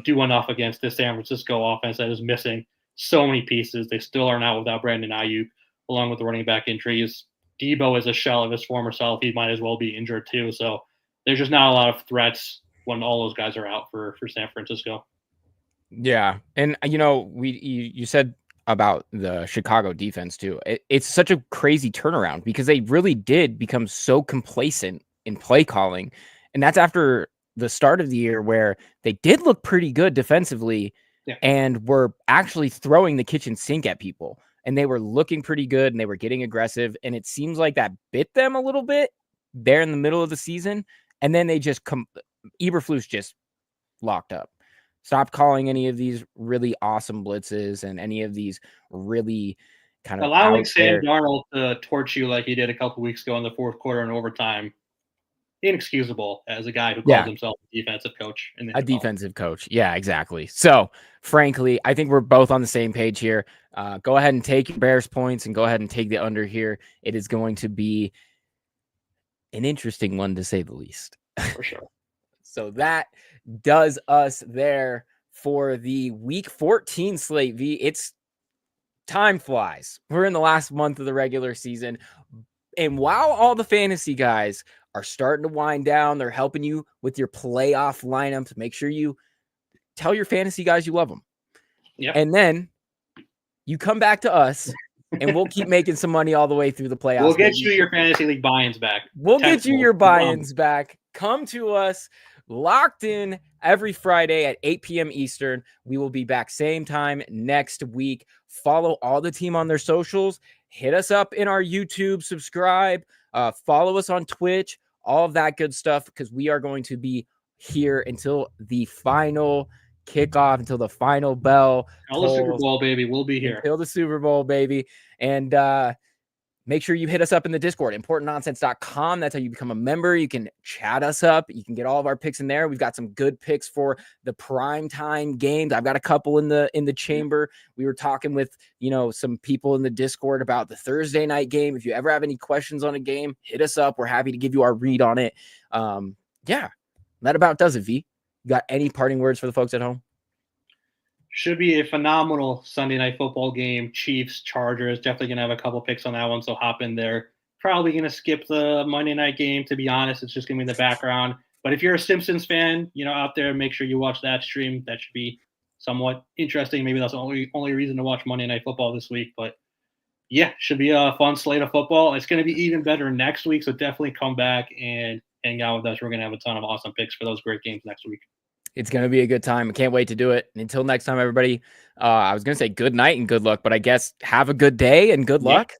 do enough against this San Francisco offense that is missing so many pieces. They still are not without Brandon Ayuk, along with the running back injuries. Debo is a shell of his former self. He might as well be injured too. So there's just not a lot of threats when all those guys are out for San Francisco. Yeah. And, you said about the Chicago defense too. It's such a crazy turnaround because they really did become so complacent in play calling. And that's after the start of the year where they did look pretty good defensively and were actually throwing the kitchen sink at people. And they were looking pretty good and they were getting aggressive. And it seems like that bit them a little bit there in the middle of the season. And then they just Eberflus just locked up. Stop calling any of these really awesome blitzes and any of these really kind of allowing Sam Darnold to torch you like he did a couple weeks ago in the fourth quarter and overtime. Inexcusable as a guy who calls himself a defensive coach. Defensive coach. Yeah, exactly. So, frankly, I think we're both on the same page here. Go ahead and take your Bears points and go ahead and take the under here. It is going to be an interesting one, to say the least. For sure. So that does us there for the Week 14 slate, V. It's time flies. We're in the last month of the regular season. And while all the fantasy guys are starting to wind down, they're helping you with your playoff lineups. Make sure you tell your fantasy guys you love them. Yeah. And then you come back to us and we'll keep making some money all the way through the playoffs. We'll get you your fantasy league buy-ins back. We'll get you your buy-ins back. Come to us locked in every Friday at 8 p.m. Eastern. We will be back same time next week. Follow all the team on their socials. Hit us up in our YouTube, subscribe, follow us on Twitch, all of that good stuff, because we are going to be here until the final kickoff, until the final bell. Until the Super Bowl, baby. We'll be here. Until the Super Bowl, baby. And make sure you hit us up in the Discord, importantnonsense.com. That's how you become a member. You can chat us up. You can get all of our picks in there. We've got some good picks for the primetime games. I've got a couple in the chamber. We were talking with, some people in the Discord about the Thursday night game. If you ever have any questions on a game, hit us up. We're happy to give you our read on it. Yeah, that about does it, V. You got any parting words for the folks at home? Should be a phenomenal Sunday night football game. Chiefs, Chargers. Definitely going to have a couple picks on that one, so hop in there. Probably going to skip the Monday night game, to be honest. It's just going to be in the background. But if you're a Simpsons fan, out there, make sure you watch that stream. That should be somewhat interesting. Maybe that's the only reason to watch Monday night football this week. But, yeah, should be a fun slate of football. It's going to be even better next week, so definitely come back and hang out with us. We're going to have a ton of awesome picks for those great games next week. It's going to be a good time. I can't wait to do it. And until next time, everybody, I was going to say good night and good luck, but I guess have a good day and good luck.